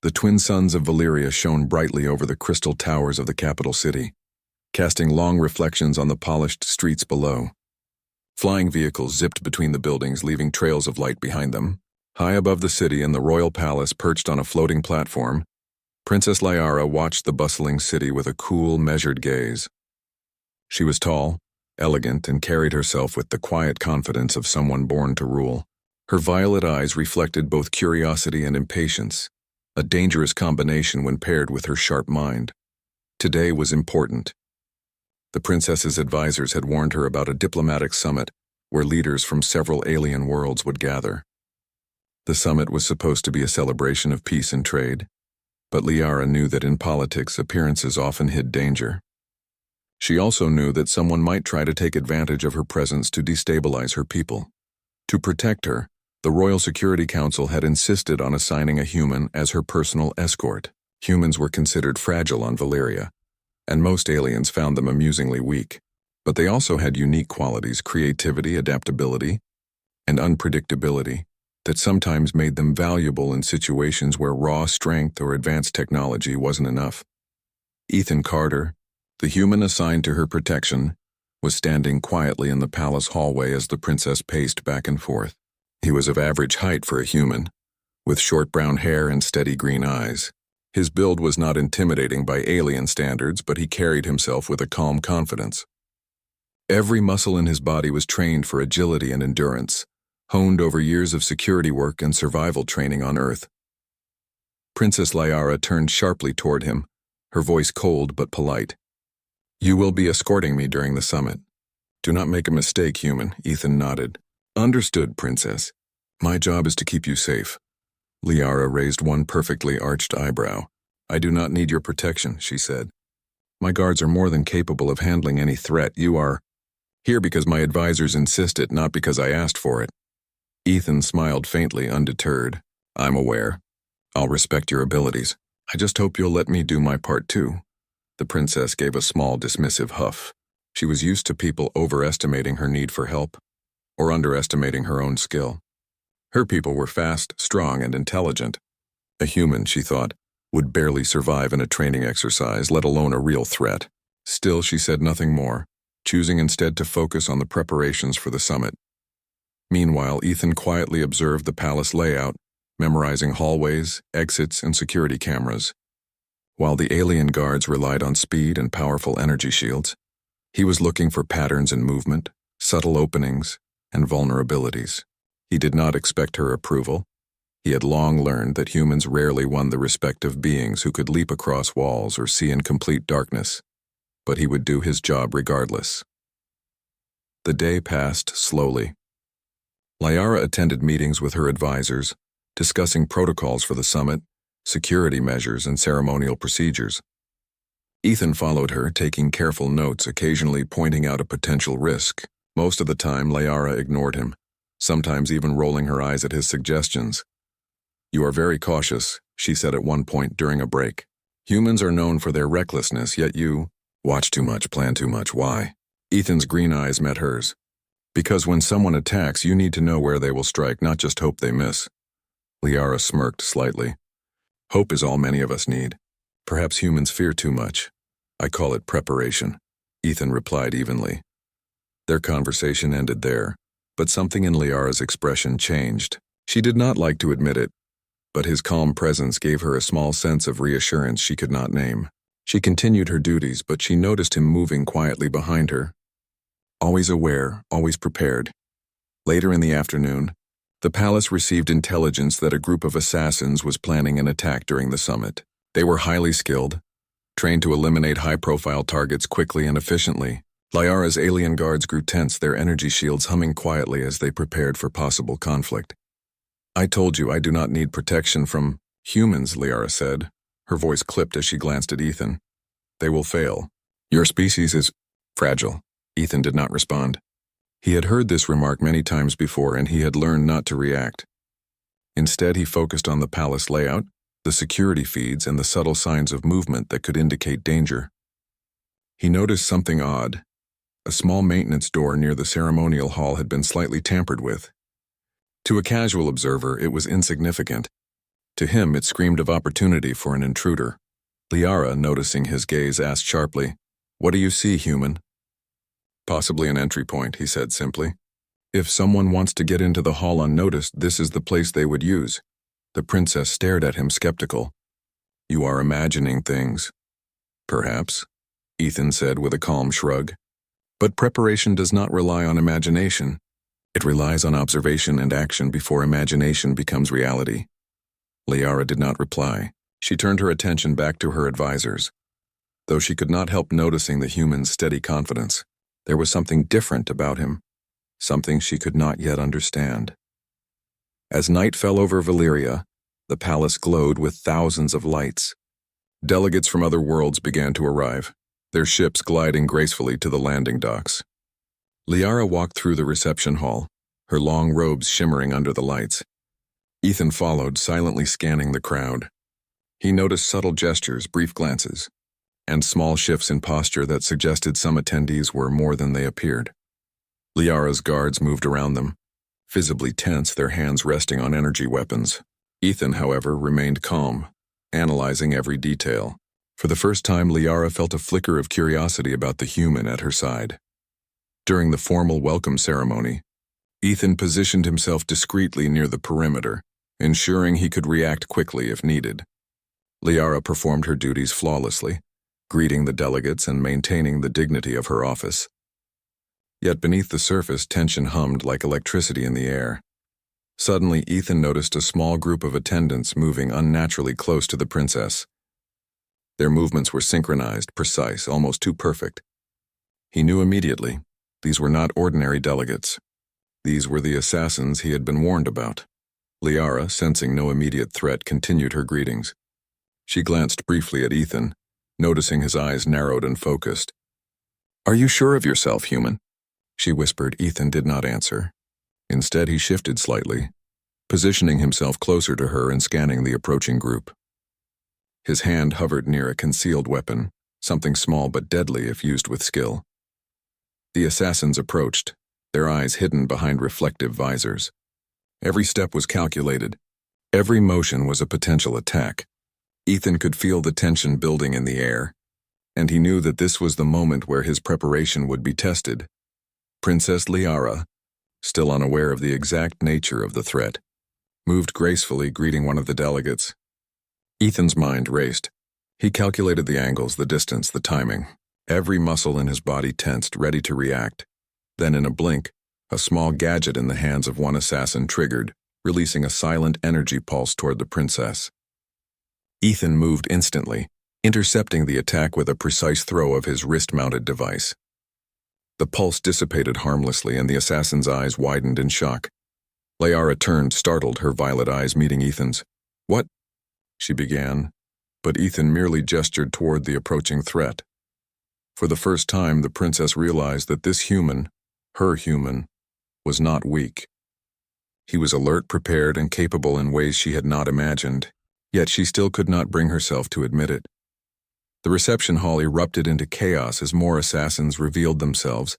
The twin suns of Valyria shone brightly over the crystal towers of the capital city, casting long reflections on the polished streets below. Flying vehicles zipped between the buildings, leaving trails of light behind them. High above the city in the royal palace, perched on a floating platform, Princess Liara watched the bustling city with a cool, measured gaze. She was tall, elegant, and carried herself with the quiet confidence of someone born to rule. Her violet eyes reflected both curiosity and impatience, a dangerous combination when paired with her sharp mind. Today was important. The princess's advisors had warned her about a diplomatic summit where leaders from several alien worlds would gather. The summit was supposed to be a celebration of peace and trade, but Liara knew that in politics appearances often hid danger. She also knew that someone might try to take advantage of her presence to destabilize her people. To protect her, the Royal Security Council had insisted on assigning a human as her personal escort. Humans were considered fragile on Valyria, and most aliens found them amusingly weak. But they also had unique qualities, creativity, adaptability, and unpredictability, that sometimes made them valuable in situations where raw strength or advanced technology wasn't enough. Ethan Carter, the human assigned to her protection, was standing quietly in the palace hallway as the princess paced back and forth. He was of average height for a human, with short brown hair and steady green eyes. His build was not intimidating by alien standards, but he carried himself with a calm confidence. Every muscle in his body was trained for agility and endurance, honed over years of security work and survival training on Earth. Princess Liara turned sharply toward him, her voice cold but polite. "You will be escorting me during the summit. Do not make a mistake, human," Ethan nodded. "Understood, princess. My job is to keep you safe." Liara raised one perfectly arched eyebrow. "I do not need your protection," she said. "My guards are more than capable of handling any threat. You are here because my advisors insist it, not because I asked for it." Ethan smiled faintly, undeterred. "I'm aware. I'll respect your abilities. I just hope you'll let me do my part too." The princess gave a small, dismissive huff. She was used to people overestimating her need for help, or underestimating her own skill. Her people were fast, strong, and intelligent. A human, she thought, would barely survive in a training exercise, let alone a real threat. Still, she said nothing more, choosing instead to focus on the preparations for the summit. Meanwhile, Ethan quietly observed the palace layout, memorizing hallways, exits, and security cameras. While the alien guards relied on speed and powerful energy shields, he was looking for patterns in movement, subtle openings, and vulnerabilities. He did not expect her approval. He had long learned that humans rarely won the respect of beings who could leap across walls or see in complete darkness, but he would do his job regardless. The day passed slowly. Liara attended meetings with her advisors, discussing protocols for the summit, security measures, and ceremonial procedures. Ethan followed her, taking careful notes, occasionally pointing out a potential risk. Most of the time, Liara ignored him, sometimes even rolling her eyes at his suggestions. "You are very cautious," she said at one point during a break. "Humans are known for their recklessness, yet you watch too much, plan too much. Why?" Ethan's green eyes met hers. "Because when someone attacks, you need to know where they will strike, not just hope they miss." Liara smirked slightly. "Hope is all many of us need. Perhaps humans fear too much. I call it preparation," Ethan replied evenly. Their conversation ended there, but something in Liara's expression changed. She did not like to admit it, but his calm presence gave her a small sense of reassurance she could not name. She continued her duties, but she noticed him moving quietly behind her. Always aware, always prepared. Later in the afternoon, the palace received intelligence that a group of assassins was planning an attack during the summit. They were highly skilled, trained to eliminate high-profile targets quickly and efficiently. Liara's alien guards grew tense, their energy shields humming quietly as they prepared for possible conflict. "I told you I do not need protection from humans," Liara said. Her voice clipped as she glanced at Ethan. "They will fail. Your species is fragile." Ethan did not respond. He had heard this remark many times before, and he had learned not to react. Instead, he focused on the palace layout, the security feeds, and the subtle signs of movement that could indicate danger. He noticed something odd. A small maintenance door near the ceremonial hall had been slightly tampered with. To a casual observer, it was insignificant. To him, it screamed of opportunity for an intruder. Liara, noticing his gaze, asked sharply, "What do you see, human?" "Possibly an entry point," he said simply. "If someone wants to get into the hall unnoticed, this is the place they would use." The princess stared at him skeptical. "You are imagining things." "Perhaps," Ethan said with a calm shrug. "But preparation does not rely on imagination. It relies on observation and action before imagination becomes reality." Liara did not reply. She turned her attention back to her advisors. Though she could not help noticing the human's steady confidence, there was something different about him, something she could not yet understand. As night fell over Valyria, the palace glowed with thousands of lights. Delegates from other worlds began to arrive, their ships gliding gracefully to the landing docks. Liara walked through the reception hall, her long robes shimmering under the lights. Ethan followed, silently scanning the crowd. He noticed subtle gestures, brief glances, and small shifts in posture that suggested some attendees were more than they appeared. Liara's guards moved around them, visibly tense, their hands resting on energy weapons. Ethan, however, remained calm, analyzing every detail. For the first time, Liara felt a flicker of curiosity about the human at her side. During the formal welcome ceremony, Ethan positioned himself discreetly near the perimeter, ensuring he could react quickly if needed. Liara performed her duties flawlessly, greeting the delegates and maintaining the dignity of her office. Yet beneath the surface, tension hummed like electricity in the air. Suddenly, Ethan noticed a small group of attendants moving unnaturally close to the princess. Their movements were synchronized, precise, almost too perfect. He knew immediately, these were not ordinary delegates. These were the assassins he had been warned about. Liara, sensing no immediate threat, continued her greetings. She glanced briefly at Ethan, noticing his eyes narrowed and focused. "Are you sure of yourself, human?" she whispered. Ethan did not answer. Instead, he shifted slightly, positioning himself closer to her and scanning the approaching group. His hand hovered near a concealed weapon, something small but deadly if used with skill. The assassins approached, their eyes hidden behind reflective visors. Every step was calculated. Every motion was a potential attack. Ethan could feel the tension building in the air, and he knew that this was the moment where his preparation would be tested. Princess Liara, still unaware of the exact nature of the threat, moved gracefully, greeting one of the delegates. Ethan's mind raced. He calculated the angles, the distance, the timing. Every muscle in his body tensed, ready to react. Then in a blink, a small gadget in the hands of one assassin triggered, releasing a silent energy pulse toward the princess. Ethan moved instantly, intercepting the attack with a precise throw of his wrist-mounted device. The pulse dissipated harmlessly, and the assassin's eyes widened in shock. Liara turned, startled, her violet eyes meeting Ethan's. "What?" she began, but Ethan merely gestured toward the approaching threat. For the first time, the princess realized that this human, her human, was not weak. He was alert, prepared, and capable in ways she had not imagined, yet she still could not bring herself to admit it. The reception hall erupted into chaos as more assassins revealed themselves,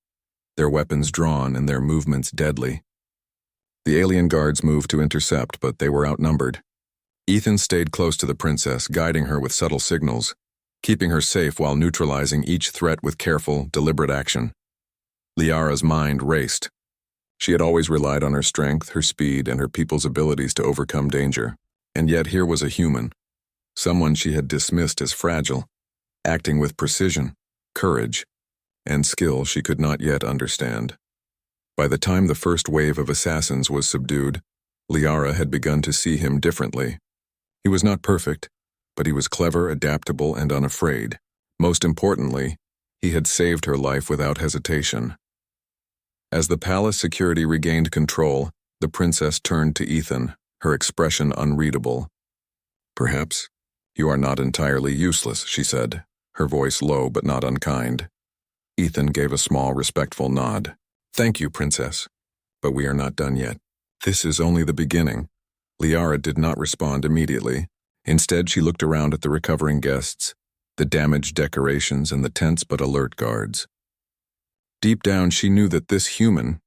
their weapons drawn and their movements deadly. The alien guards moved to intercept, but they were outnumbered. Ethan stayed close to the princess, guiding her with subtle signals, keeping her safe while neutralizing each threat with careful, deliberate action. Liara's mind raced. She had always relied on her strength, her speed, and her people's abilities to overcome danger. And yet here was a human, someone she had dismissed as fragile, acting with precision, courage, and skill she could not yet understand. By the time the first wave of assassins was subdued, Liara had begun to see him differently. He was not perfect, but he was clever, adaptable, and unafraid. Most importantly, he had saved her life without hesitation. As the palace security regained control, the princess turned to Ethan, her expression unreadable. "Perhaps you are not entirely useless," she said, her voice low but not unkind. Ethan gave a small, respectful nod. "Thank you, princess. But we are not done yet. This is only the beginning." Liara did not respond immediately. Instead, she looked around at the recovering guests, the damaged decorations, and the tense but alert guards. Deep down, she knew that this human,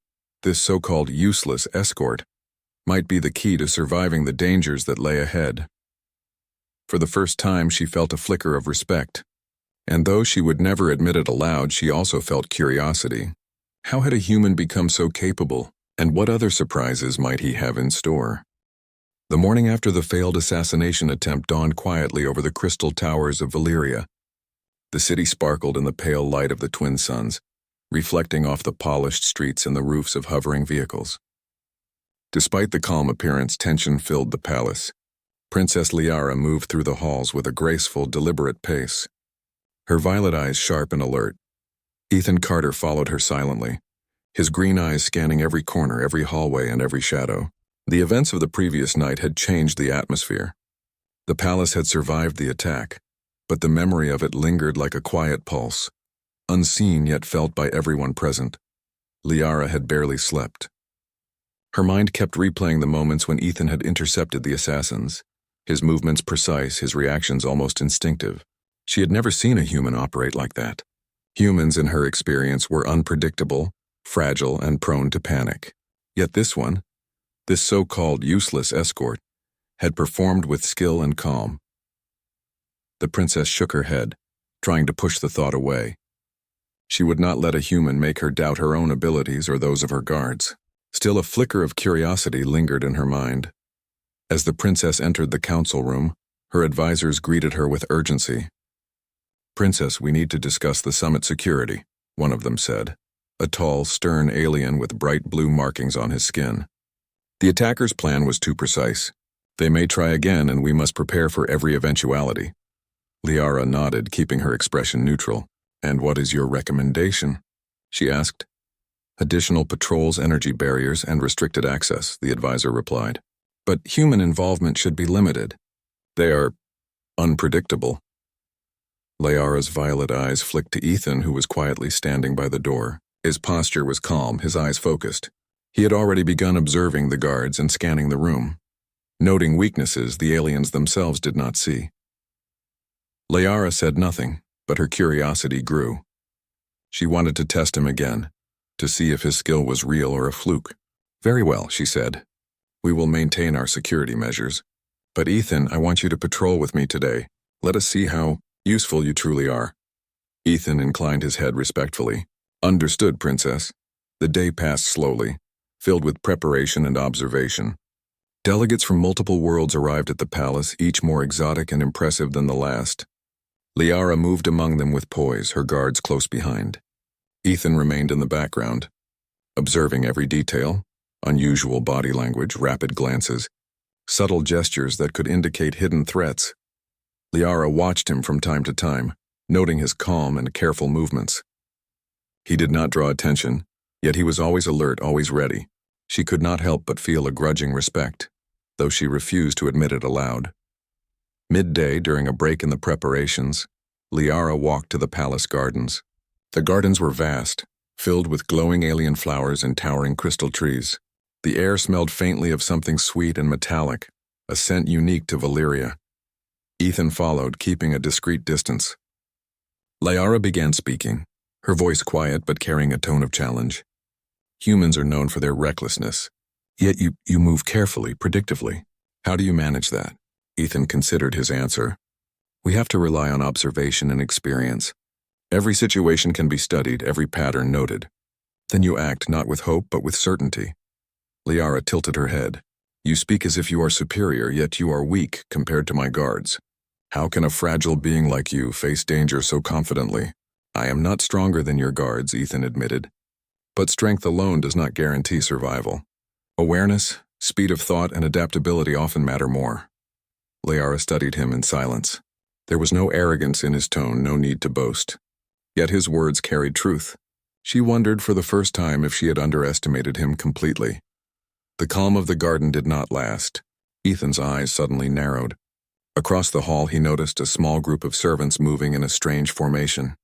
this so-called useless escort, might be the key to surviving the dangers that lay ahead. For the first time, she felt a flicker of respect. And though she would never admit it aloud, she also felt curiosity. How had a human become so capable, and what other surprises might he have in store? The morning after the failed assassination attempt dawned quietly over the crystal towers of Valyria. The city sparkled in the pale light of the twin suns, reflecting off the polished streets and the roofs of hovering vehicles. Despite the calm appearance, tension filled the palace. Princess Liara moved through the halls with a graceful, deliberate pace, her violet eyes sharp and alert. Ethan Carter followed her silently, his green eyes scanning every corner, every hallway, and every shadow. The events of the previous night had changed the atmosphere. The palace had survived the attack, but the memory of it lingered like a quiet pulse, unseen yet felt by everyone present. Liara had barely slept. Her mind kept replaying the moments when Ethan had intercepted the assassins, his movements precise, his reactions almost instinctive. She had never seen a human operate like that. Humans, in her experience, were unpredictable, fragile, and prone to panic. Yet this one, this so-called useless escort, had performed with skill and calm. The princess shook her head, trying to push the thought away. She would not let a human make her doubt her own abilities or those of her guards. Still, a flicker of curiosity lingered in her mind. As the princess entered the council room, her advisors greeted her with urgency. "Princess, we need to discuss the summit security," one of them said, a tall, stern alien with bright blue markings on his skin. "The attackers' plan was too precise. They may try again, and we must prepare for every eventuality." Liara nodded, keeping her expression neutral. "And what is your recommendation?" she asked. "Additional patrols, energy barriers, and restricted access," the advisor replied. "But human involvement should be limited. They are unpredictable." Liara's violet eyes flicked to Ethan, who was quietly standing by the door. His posture was calm, his eyes focused. He had already begun observing the guards and scanning the room, noting weaknesses the aliens themselves did not see. Liara said nothing, but her curiosity grew. She wanted to test him again, to see if his skill was real or a fluke. "Very well," she said. "We will maintain our security measures. But Ethan, I want you to patrol with me today. Let us see how useful you truly are." Ethan inclined his head respectfully. "Understood, Princess." The day passed slowly, filled with preparation and observation. Delegates from multiple worlds arrived at the palace, each more exotic and impressive than the last. Liara moved among them with poise, her guards close behind. Ethan remained in the background, observing every detail, unusual body language, rapid glances, subtle gestures that could indicate hidden threats. Liara watched him from time to time, noting his calm and careful movements. He did not draw attention, yet he was always alert, always ready. She could not help but feel a grudging respect, though she refused to admit it aloud. Midday, during a break in the preparations, Liara walked to the palace gardens. The gardens were vast, filled with glowing alien flowers and towering crystal trees. The air smelled faintly of something sweet and metallic, a scent unique to Valyria. Ethan followed, keeping a discreet distance. Liara began speaking, her voice quiet but carrying a tone of challenge. "Humans are known for their recklessness, yet you move carefully, predictively. How do you manage that?" Ethan considered his answer. "We have to rely on observation and experience. Every situation can be studied, every pattern noted. Then you act not with hope but with certainty." Liara tilted her head. "You speak as if you are superior, yet you are weak compared to my guards. How can a fragile being like you face danger so confidently?" "I am not stronger than your guards," Ethan admitted. "But strength alone does not guarantee survival. Awareness, speed of thought, and adaptability often matter more." Liara studied him in silence. There was no arrogance in his tone, no need to boast. Yet his words carried truth. She wondered for the first time if she had underestimated him completely. The calm of the garden did not last. Ethan's eyes suddenly narrowed. Across the hall he noticed a small group of servants moving in a strange formation.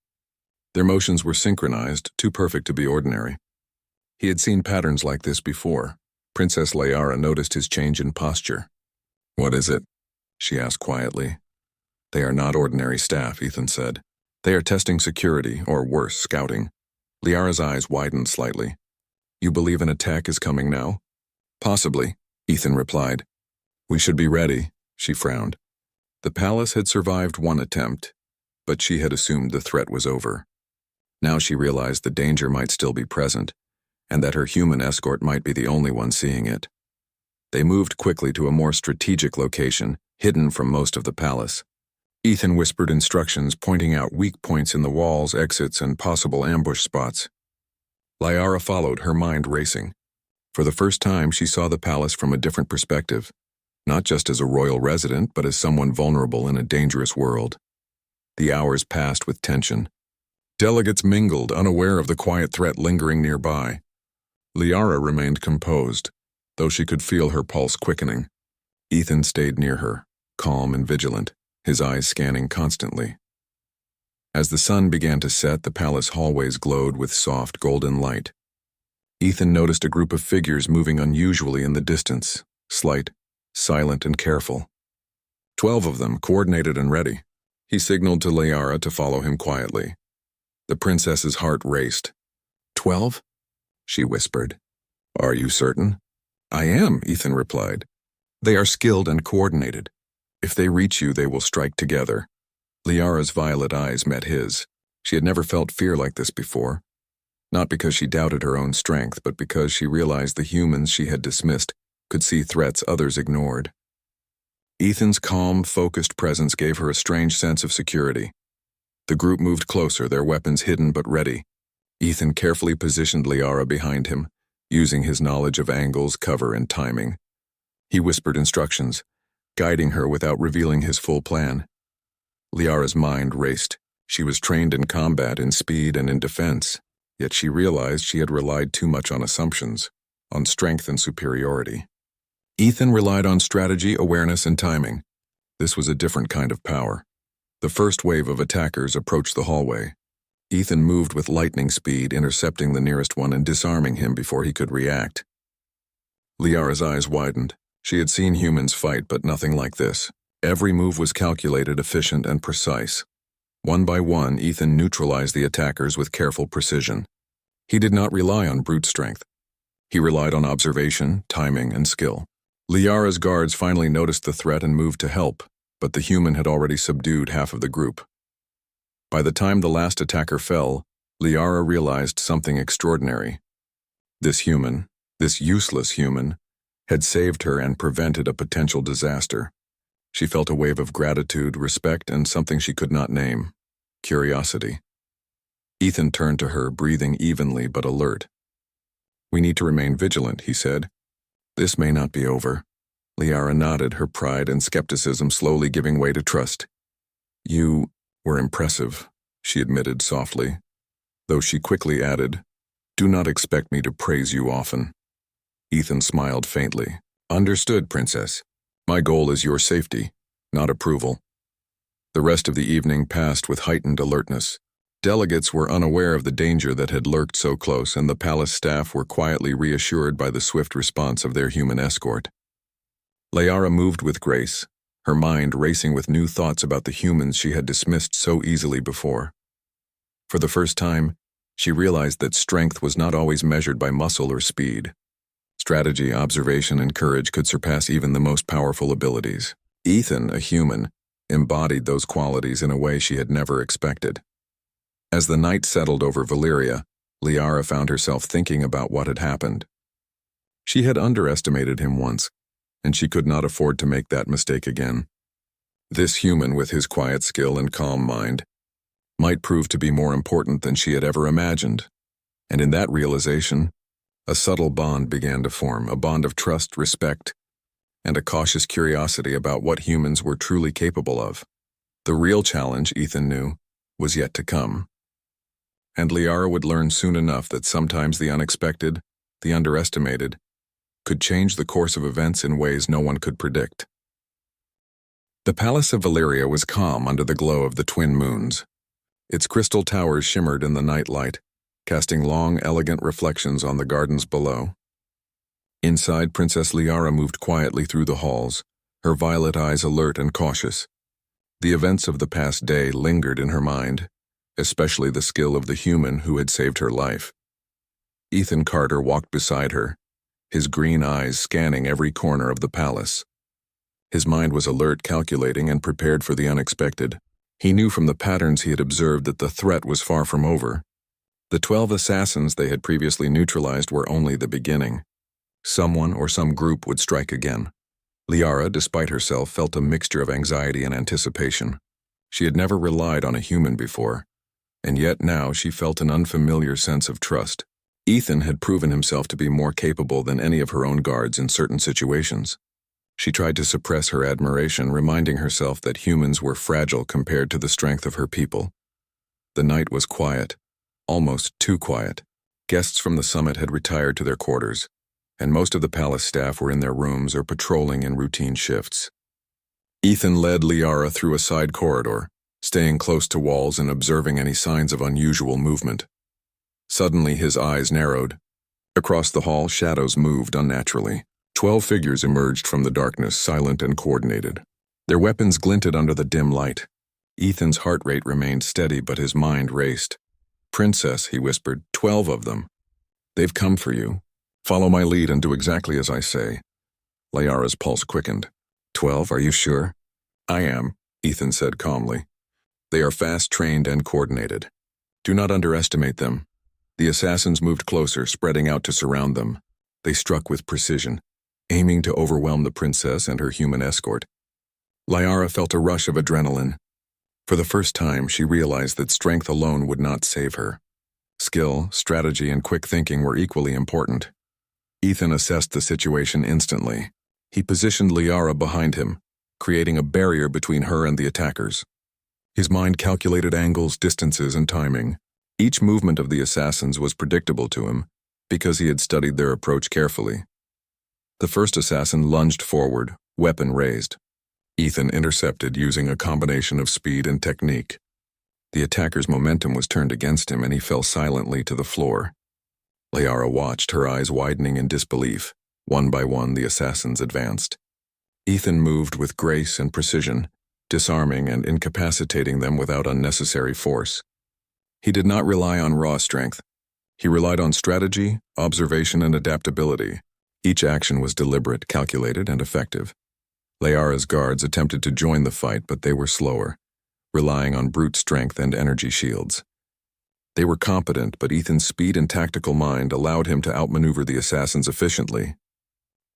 Their motions were synchronized, too perfect to be ordinary. He had seen patterns like this before. Princess Liara noticed his change in posture. "What is it?" she asked quietly. "They are not ordinary staff," Ethan said. "They are testing security, or worse, scouting." Liara's eyes widened slightly. "You believe an attack is coming now?" "Possibly," Ethan replied. "We should be ready," she frowned. The palace had survived one attempt, but she had assumed the threat was over. Now she realized the danger might still be present, and that her human escort might be the only one seeing it. They moved quickly to a more strategic location, hidden from most of the palace. Ethan whispered instructions, pointing out weak points in the walls, exits, and possible ambush spots. Liara followed, her mind racing. For the first time, she saw the palace from a different perspective, not just as a royal resident, but as someone vulnerable in a dangerous world. The hours passed with tension. Delegates mingled, unaware of the quiet threat lingering nearby. Liara remained composed, though she could feel her pulse quickening. Ethan stayed near her, calm and vigilant, his eyes scanning constantly. As the sun began to set, the palace hallways glowed with soft golden light. Ethan noticed a group of figures moving unusually in the distance, slight, silent, and careful. 12 of them, coordinated and ready. He signaled to Liara to follow him quietly. The princess's heart raced. 12? She whispered. Are you certain? I am, Ethan replied. They are skilled and coordinated. If they reach you, they will strike together. Liara's violet eyes met his. She had never felt fear like this before. Not because she doubted her own strength, but because she realized the humans she had dismissed could see threats others ignored. Ethan's calm, focused presence gave her a strange sense of security. The group moved closer, their weapons hidden but ready. Ethan carefully positioned Liara behind him, using his knowledge of angles, cover, and timing. He whispered instructions, guiding her without revealing his full plan. Liara's mind raced. She was trained in combat, in speed, and in defense, yet she realized she had relied too much on assumptions, on strength and superiority. Ethan relied on strategy, awareness, and timing. This was a different kind of power. The first wave of attackers approached the hallway. Ethan moved with lightning speed, intercepting the nearest one and disarming him before he could react. Liara's eyes widened. She had seen humans fight, but nothing like this. Every move was calculated, efficient, and precise. One by one, Ethan neutralized the attackers with careful precision. He did not rely on brute strength. He relied on observation, timing, and skill. Liara's guards finally noticed the threat and moved to help, but the human had already subdued half of the group. By the time the last attacker fell, Liara realized something extraordinary. This human, this useless human, had saved her and prevented a potential disaster. She felt a wave of gratitude, respect, and something she could not name: curiosity. Ethan turned to her, breathing evenly but alert. We need to remain vigilant, he said. This may not be over. Liara nodded, her pride and skepticism slowly giving way to trust. You were impressive, she admitted softly, though she quickly added, do not expect me to praise you often. Ethan smiled faintly. Understood, Princess. My goal is your safety, not approval. The rest of the evening passed with heightened alertness. Delegates were unaware of the danger that had lurked so close, and the palace staff were quietly reassured by the swift response of their human escort. Liara moved with grace, her mind racing with new thoughts about the humans she had dismissed so easily before. For the first time, she realized that strength was not always measured by muscle or speed. Strategy, observation, and courage could surpass even the most powerful abilities. Ethan, a human, embodied those qualities in a way she had never expected. As the night settled over Valyria, Liara found herself thinking about what had happened. She had underestimated him once, and she could not afford to make that mistake again. This human, with his quiet skill and calm mind, might prove to be more important than she had ever imagined. And in that realization, a subtle bond began to form, a bond of trust, respect, and a cautious curiosity about what humans were truly capable of. The real challenge, Ethan knew, was yet to come. And Liara would learn soon enough that sometimes the unexpected, the underestimated, could change the course of events in ways no one could predict. The palace of Valyria was calm under the glow of the twin moons. Its crystal towers shimmered in the night light, casting long, elegant reflections on the gardens below. Inside, Princess Liara moved quietly through the halls, her violet eyes alert and cautious. The events of the past day lingered in her mind, especially the skill of the human who had saved her life. Ethan Carter walked beside her, his green eyes scanning every corner of the palace. His mind was alert, calculating, and prepared for the unexpected. He knew from the patterns he had observed that the threat was far from over. The 12 assassins they had previously neutralized were only the beginning. Someone or some group would strike again. Liara, despite herself, felt a mixture of anxiety and anticipation. She had never relied on a human before, and yet now she felt an unfamiliar sense of trust. Ethan had proven himself to be more capable than any of her own guards in certain situations. She tried to suppress her admiration, reminding herself that humans were fragile compared to the strength of her people. The night was quiet, almost too quiet. Guests from the summit had retired to their quarters, and most of the palace staff were in their rooms or patrolling in routine shifts. Ethan led Liara through a side corridor, staying close to walls and observing any signs of unusual movement. Suddenly his eyes narrowed. Across the hall, shadows moved unnaturally. 12 figures emerged from the darkness, silent and coordinated. Their weapons glinted under the dim light. Ethan's heart rate remained steady, but his mind raced. "Princess," he whispered, 12 of them. "They've come for you. Follow my lead and do exactly as I say." Liara's pulse quickened. 12, are you sure? "I am," Ethan said calmly. "They are fast-trained and coordinated. Do not underestimate them." The assassins moved closer, spreading out to surround them. They struck with precision, aiming to overwhelm the princess and her human escort. Liara felt a rush of adrenaline. For the first time, she realized that strength alone would not save her. Skill, strategy, and quick thinking were equally important. Ethan assessed the situation instantly. He positioned Liara behind him, creating a barrier between her and the attackers. His mind calculated angles, distances, and timing. Each movement of the assassins was predictable to him because he had studied their approach carefully. The first assassin lunged forward, weapon raised. Ethan intercepted using a combination of speed and technique. The attacker's momentum was turned against him and he fell silently to the floor. Liara watched, her eyes widening in disbelief. One by one, the assassins advanced. Ethan moved with grace and precision, disarming and incapacitating them without unnecessary force. He did not rely on raw strength. He relied on strategy, observation, and adaptability. Each action was deliberate, calculated, and effective. Liara's guards attempted to join the fight, but they were slower, relying on brute strength and energy shields. They were competent, but Ethan's speed and tactical mind allowed him to outmaneuver the assassins efficiently.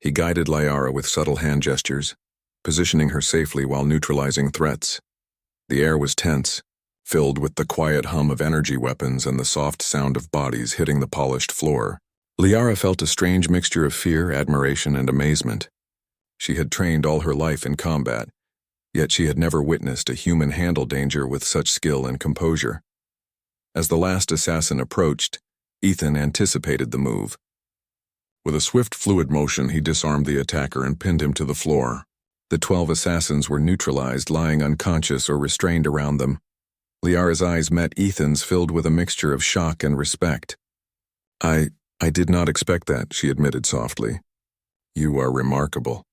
He guided Liara with subtle hand gestures, positioning her safely while neutralizing threats. The air was tense, filled with the quiet hum of energy weapons and the soft sound of bodies hitting the polished floor. Liara felt a strange mixture of fear, admiration, and amazement. She had trained all her life in combat, yet she had never witnessed a human handle danger with such skill and composure. As the last assassin approached, Ethan anticipated the move. With a swift, fluid motion, he disarmed the attacker and pinned him to the floor. The 12 assassins were neutralized, lying unconscious or restrained around them. Liara's eyes met Ethan's, filled with a mixture of shock and respect. I did not expect that," she admitted softly. "You are remarkable."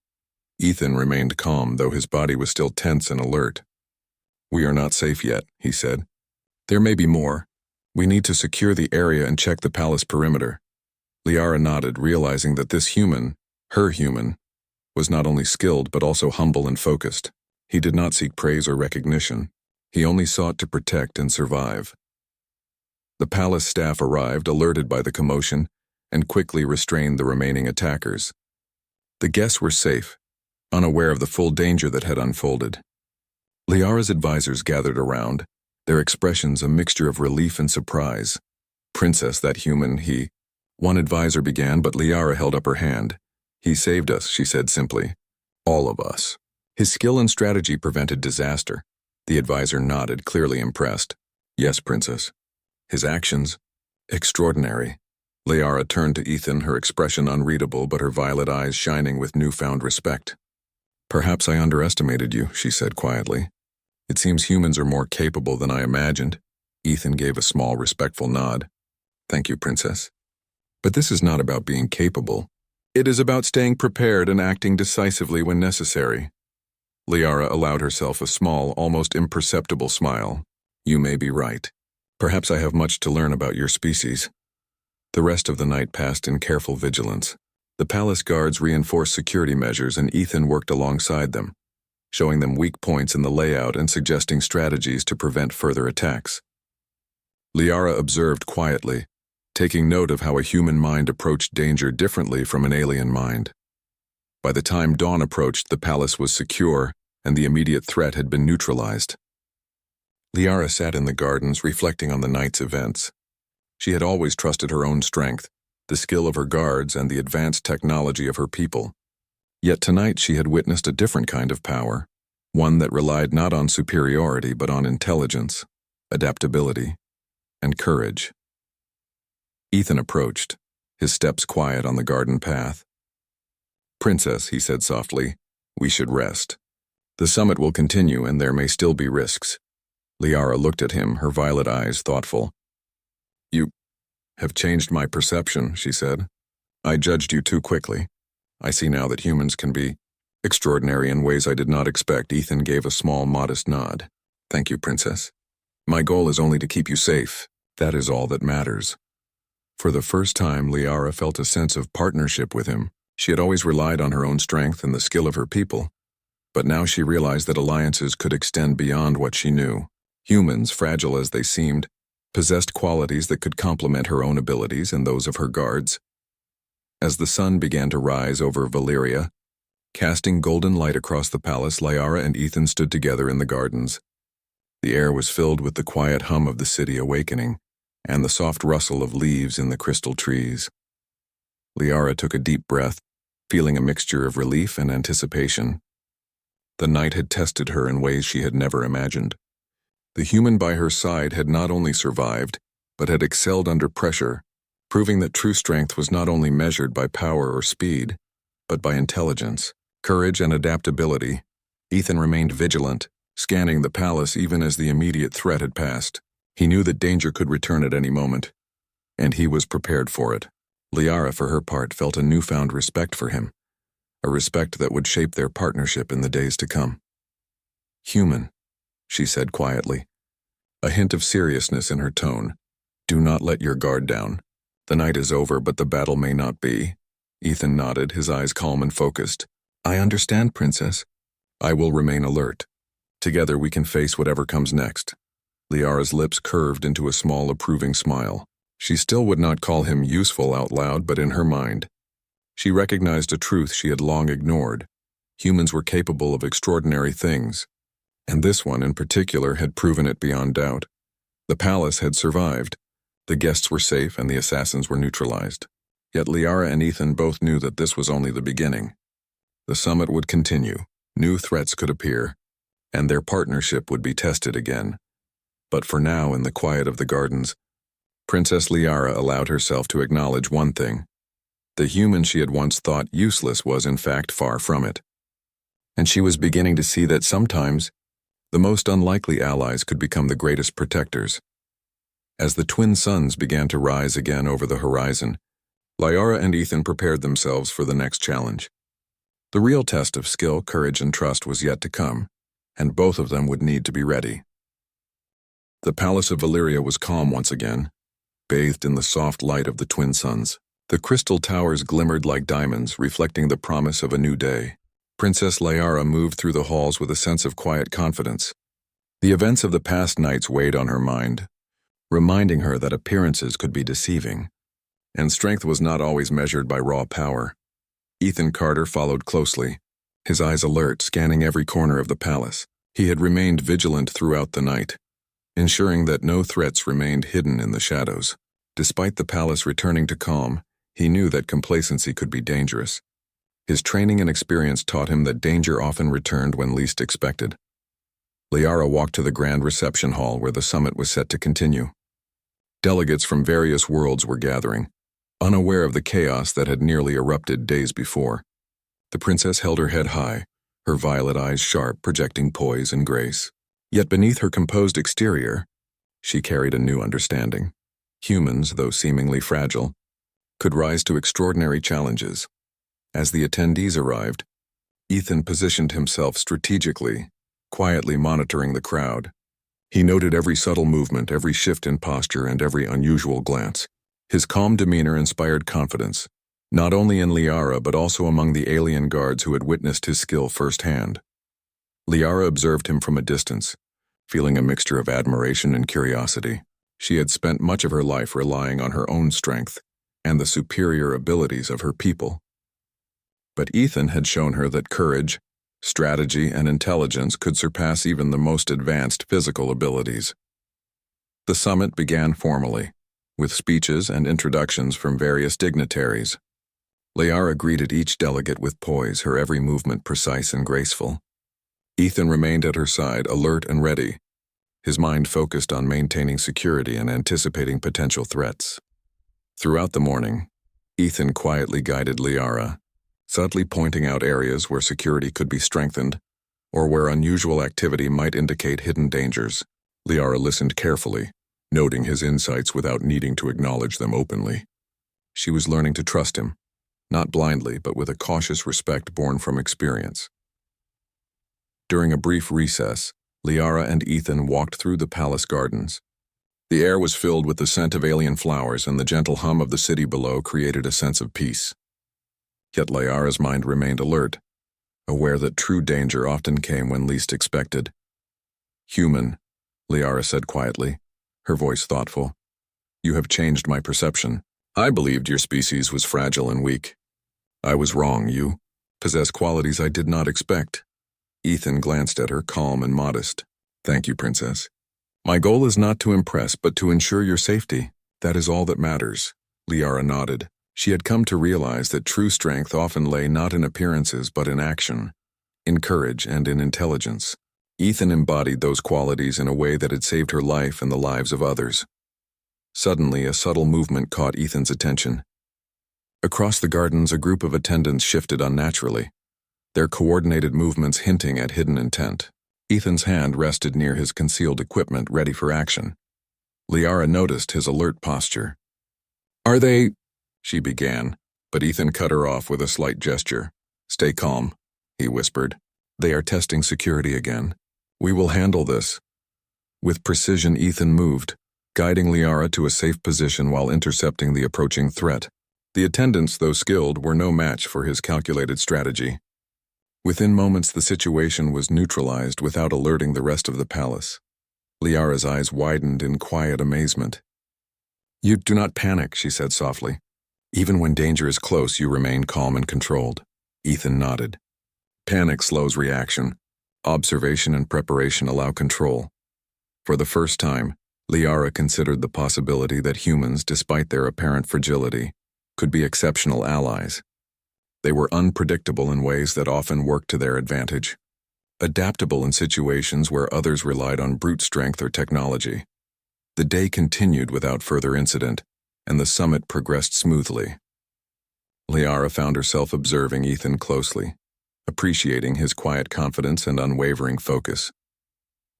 Ethan remained calm, though his body was still tense and alert. "We are not safe yet," he said. "There may be more. We need to secure the area and check the palace perimeter." Liara nodded, realizing that this human, her human, was not only skilled but also humble and focused. He did not seek praise or recognition. He only sought to protect and survive. The palace staff arrived, alerted by the commotion, and quickly restrained the remaining attackers. The guests were safe, unaware of the full danger that had unfolded. Liara's advisors gathered around, their expressions a mixture of relief and surprise. "Princess, that human, One advisor began, but Liara held up her hand. "He saved us," she said simply. "All of us." "His skill and strategy prevented disaster." The advisor nodded, clearly impressed. "Yes, Princess." "His actions? Extraordinary." Liara turned to Ethan, her expression unreadable but her violet eyes shining with newfound respect. "Perhaps I underestimated you," she said quietly. "It seems humans are more capable than I imagined." Ethan gave a small, respectful nod. "Thank you, Princess. But this is not about being capable. It is about staying prepared and acting decisively when necessary." Liara allowed herself a small, almost imperceptible smile. "You may be right. Perhaps I have much to learn about your species." The rest of the night passed in careful vigilance. The palace guards reinforced security measures and Ethan worked alongside them, showing them weak points in the layout and suggesting strategies to prevent further attacks. Liara observed quietly, taking note of how a human mind approached danger differently from an alien mind. By the time dawn approached, the palace was secure and the immediate threat had been neutralized. Liara sat in the gardens, reflecting on the night's events. She had always trusted her own strength, the skill of her guards, and the advanced technology of her people. Yet tonight she had witnessed a different kind of power, one that relied not on superiority but on intelligence, adaptability, and courage. Ethan approached, his steps quiet on the garden path. "Princess," he said softly, "we should rest. The summit will continue and there may still be risks." Liara looked at him, her violet eyes thoughtful. "You have changed my perception," she said. "I judged you too quickly. I see now that humans can be extraordinary in ways I did not expect." Ethan gave a small, modest nod. "Thank you, Princess. My goal is only to keep you safe. That is all that matters." For the first time, Liara felt a sense of partnership with him. She had always relied on her own strength and the skill of her people, but now she realized that alliances could extend beyond what she knew. Humans, fragile as they seemed, possessed qualities that could complement her own abilities and those of her guards. As the sun began to rise over Valyria, casting golden light across the palace, Liara and Ethan stood together in the gardens. The air was filled with the quiet hum of the city awakening, and the soft rustle of leaves in the crystal trees. Liara took a deep breath, feeling a mixture of relief and anticipation. The night had tested her in ways she had never imagined. The human by her side had not only survived, but had excelled under pressure, proving that true strength was not only measured by power or speed, but by intelligence, courage, and adaptability. Ethan remained vigilant, scanning the palace even as the immediate threat had passed. He knew that danger could return at any moment, and he was prepared for it. Liara, for her part, felt a newfound respect for him, a respect that would shape their partnership in the days to come. "Human," she said quietly, a hint of seriousness in her tone. "Do not let your guard down. The night is over, but the battle may not be." Ethan nodded, his eyes calm and focused. "I understand, Princess. I will remain alert. Together we can face whatever comes next." Liara's lips curved into a small, approving smile. She still would not call him useful out loud, but in her mind, she recognized a truth she had long ignored. Humans were capable of extraordinary things, and this one in particular had proven it beyond doubt. The palace had survived, the guests were safe, and the assassins were neutralized. Yet Liara and Ethan both knew that this was only the beginning. The summit would continue, new threats could appear, and their partnership would be tested again. But for now, in the quiet of the gardens, Princess Liara allowed herself to acknowledge one thing. The human she had once thought useless was in fact far from it. And she was beginning to see that sometimes the most unlikely allies could become the greatest protectors. As the twin suns began to rise again over the horizon, Liara and Ethan prepared themselves for the next challenge. The real test of skill, courage, and trust was yet to come, and both of them would need to be ready. The palace of Valyria was calm once again, bathed in the soft light of the twin suns. The crystal towers glimmered like diamonds, reflecting the promise of a new day. Princess Liara moved through the halls with a sense of quiet confidence. The events of the past nights weighed on her mind, reminding her that appearances could be deceiving, and strength was not always measured by raw power. Ethan Carter followed closely, his eyes alert, scanning every corner of the palace. He had remained vigilant throughout the night, ensuring that no threats remained hidden in the shadows. Despite the palace returning to calm, he knew that complacency could be dangerous. His training and experience taught him that danger often returned when least expected. Liara walked to the grand reception hall where the summit was set to continue. Delegates from various worlds were gathering, unaware of the chaos that had nearly erupted days before. The princess held her head high, her violet eyes sharp, projecting poise and grace. Yet beneath her composed exterior, she carried a new understanding. Humans, though seemingly fragile, could rise to extraordinary challenges. As the attendees arrived, Ethan positioned himself strategically, quietly monitoring the crowd. He noted every subtle movement, every shift in posture, and every unusual glance. His calm demeanor inspired confidence, not only in Liara but also among the alien guards who had witnessed his skill firsthand. Liara observed him from a distance, feeling a mixture of admiration and curiosity. She had spent much of her life relying on her own strength and the superior abilities of her people. But Ethan had shown her that courage, strategy, and intelligence could surpass even the most advanced physical abilities. The summit began formally, with speeches and introductions from various dignitaries. Liara greeted each delegate with poise, her every movement precise and graceful. Ethan remained at her side, alert and ready, his mind focused on maintaining security and anticipating potential threats. Throughout the morning, Ethan quietly guided Liara, subtly pointing out areas where security could be strengthened or where unusual activity might indicate hidden dangers. Liara listened carefully, noting his insights without needing to acknowledge them openly. She was learning to trust him, not blindly but with a cautious respect born from experience. During a brief recess, Liara and Ethan walked through the palace gardens. The air was filled with the scent of alien flowers, and the gentle hum of the city below created a sense of peace. Yet Liara's mind remained alert, aware that true danger often came when least expected. "Human," Liara said quietly, her voice thoughtful. "You have changed my perception. I believed your species was fragile and weak. I was wrong. You possess qualities I did not expect." Ethan glanced at her, calm and modest. "Thank you, Princess. My goal is not to impress, but to ensure your safety. That is all that matters." Liara nodded. She had come to realize that true strength often lay not in appearances but in action, in courage and in intelligence. Ethan embodied those qualities in a way that had saved her life and the lives of others. Suddenly, a subtle movement caught Ethan's attention. Across the gardens, a group of attendants shifted unnaturally, their coordinated movements hinting at hidden intent. Ethan's hand rested near his concealed equipment, ready for action. Liara noticed his alert posture. "Are they—" she began, but Ethan cut her off with a slight gesture. "Stay calm," he whispered. "They are testing security again. We will handle this." With precision, Ethan moved, guiding Liara to a safe position while intercepting the approaching threat. The attendants, though skilled, were no match for his calculated strategy. Within moments, the situation was neutralized without alerting the rest of the palace. Liara's eyes widened in quiet amazement. "You do not panic," she said softly. "Even when danger is close, you remain calm and controlled." Ethan nodded. "Panic slows reaction. Observation and preparation allow control." For the first time, Liara considered the possibility that humans, despite their apparent fragility, could be exceptional allies. They were unpredictable in ways that often worked to their advantage, adaptable in situations where others relied on brute strength or technology. The day continued without further incident, and the summit progressed smoothly. Liara found herself observing Ethan closely, appreciating his quiet confidence and unwavering focus.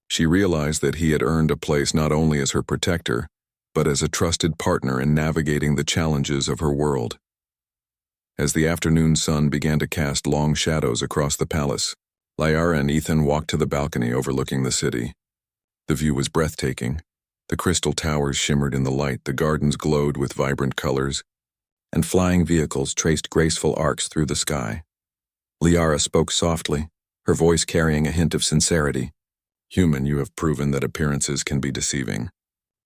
She realized that he had earned a place not only as her protector, but as a trusted partner in navigating the challenges of her world. As the afternoon sun began to cast long shadows across the palace, Liara and Ethan walked to the balcony overlooking the city. The view was breathtaking. The crystal towers shimmered in the light, the gardens glowed with vibrant colors, and flying vehicles traced graceful arcs through the sky. Liara spoke softly, her voice carrying a hint of sincerity. "Human, you have proven that appearances can be deceiving.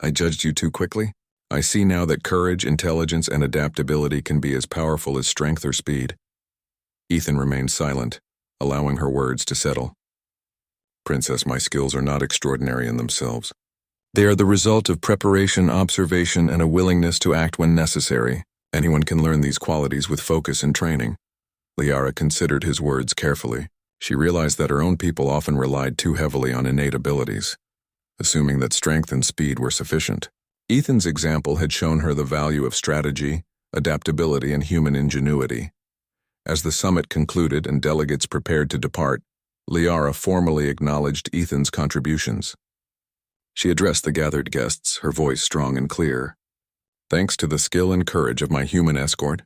I judged you too quickly? I see now that courage, intelligence, and adaptability can be as powerful as strength or speed." Ethan remained silent, allowing her words to settle. "Princess, my skills are not extraordinary in themselves. They are the result of preparation, observation, and a willingness to act when necessary. Anyone can learn these qualities with focus and training." Liara considered his words carefully. She realized that her own people often relied too heavily on innate abilities, assuming that strength and speed were sufficient. Ethan's example had shown her the value of strategy, adaptability, and human ingenuity. As the summit concluded and delegates prepared to depart, Liara formally acknowledged Ethan's contributions. She addressed the gathered guests, her voice strong and clear. "Thanks to the skill and courage of my human escort,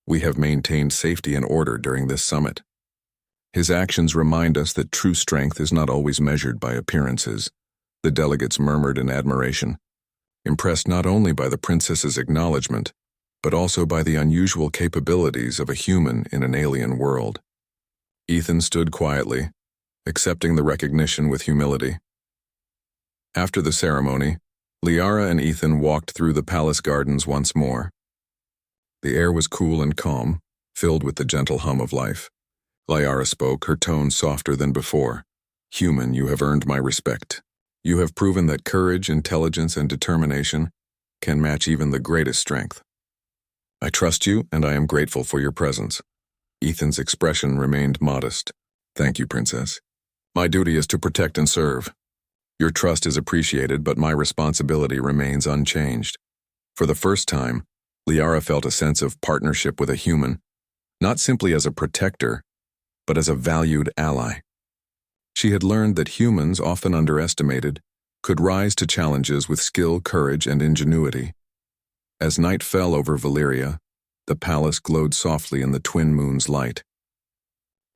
we have maintained safety and order during this summit. His actions remind us that true strength is not always measured by appearances." The delegates murmured in admiration, impressed not only by the princess's acknowledgement, but also by the unusual capabilities of a human in an alien world. Ethan stood quietly, accepting the recognition with humility. After the ceremony, Liara and Ethan walked through the palace gardens once more. The air was cool and calm, filled with the gentle hum of life. Liara spoke, her tone softer than before. "Human, you have earned my respect. You have proven that courage, intelligence, and determination can match even the greatest strength. I trust you, and I am grateful for your presence." Ethan's expression remained modest. "Thank you, Princess. My duty is to protect and serve. Your trust is appreciated, but my responsibility remains unchanged." For the first time, Liara felt a sense of partnership with a human, not simply as a protector, but as a valued ally. She had learned that humans, often underestimated, could rise to challenges with skill, courage, and ingenuity. As night fell over Valyria, the palace glowed softly in the twin moon's light.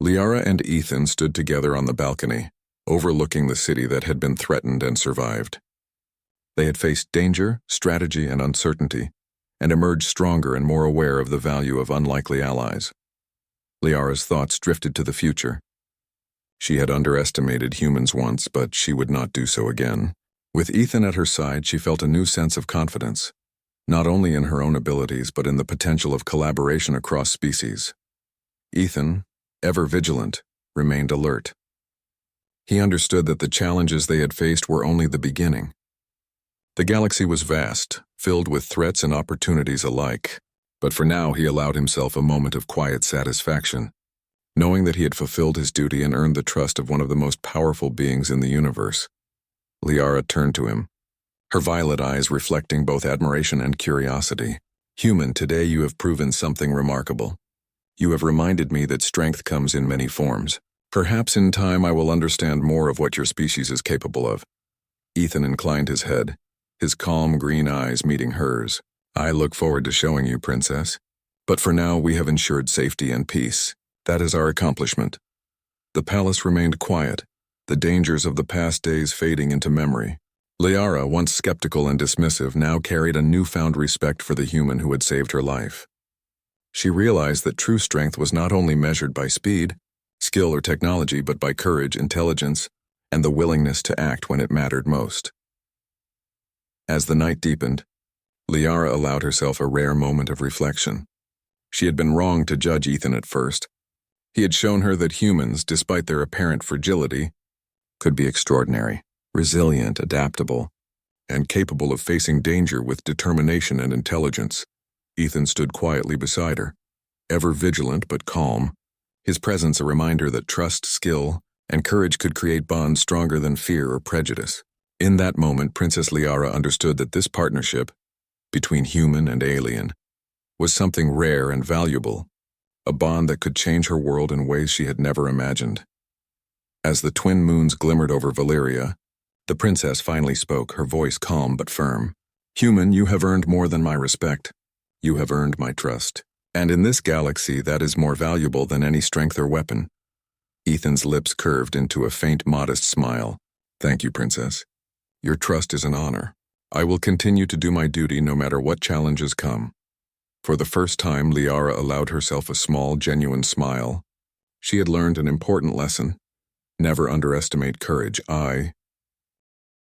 Liara and Ethan stood together on the balcony, overlooking the city that had been threatened and survived. They had faced danger, strategy, and uncertainty, and emerged stronger and more aware of the value of unlikely allies. Liara's thoughts drifted to the future. She had underestimated humans once, but she would not do so again. With Ethan at her side, she felt a new sense of confidence, not only in her own abilities, but in the potential of collaboration across species. Ethan, ever vigilant, remained alert. He understood that the challenges they had faced were only the beginning. The galaxy was vast, filled with threats and opportunities alike, but for now he allowed himself a moment of quiet satisfaction, knowing that he had fulfilled his duty and earned the trust of one of the most powerful beings in the universe. Liara turned to him, her violet eyes reflecting both admiration and curiosity. "Human, today you have proven something remarkable. You have reminded me that strength comes in many forms. Perhaps in time I will understand more of what your species is capable of." Ethan inclined his head, his calm green eyes meeting hers. "I look forward to showing you, Princess. But for now we have ensured safety and peace. That is our accomplishment." The palace remained quiet, the dangers of the past days fading into memory. Liara, once skeptical and dismissive, now carried a newfound respect for the human who had saved her life. She realized that true strength was not only measured by speed, skill, or technology, but by courage, intelligence, and the willingness to act when it mattered most. As the night deepened, Liara allowed herself a rare moment of reflection. She had been wrong to judge Ethan at first. He had shown her that humans, despite their apparent fragility, could be extraordinary, resilient, adaptable, and capable of facing danger with determination and intelligence. Ethan stood quietly beside her, ever vigilant but calm, his presence a reminder that trust, skill, and courage could create bonds stronger than fear or prejudice. In that moment, Princess Liara understood that this partnership, between human and alien, was something rare and valuable, a bond that could change her world in ways she had never imagined. As the twin moons glimmered over Valyria, the princess finally spoke, her voice calm but firm. "Human, you have earned more than my respect. You have earned my trust. And in this galaxy, that is more valuable than any strength or weapon." Ethan's lips curved into a faint, modest smile. "Thank you, Princess. Your trust is an honor. I will continue to do my duty no matter what challenges come." For the first time, Liara allowed herself a small, genuine smile. She had learned an important lesson. Never underestimate courage.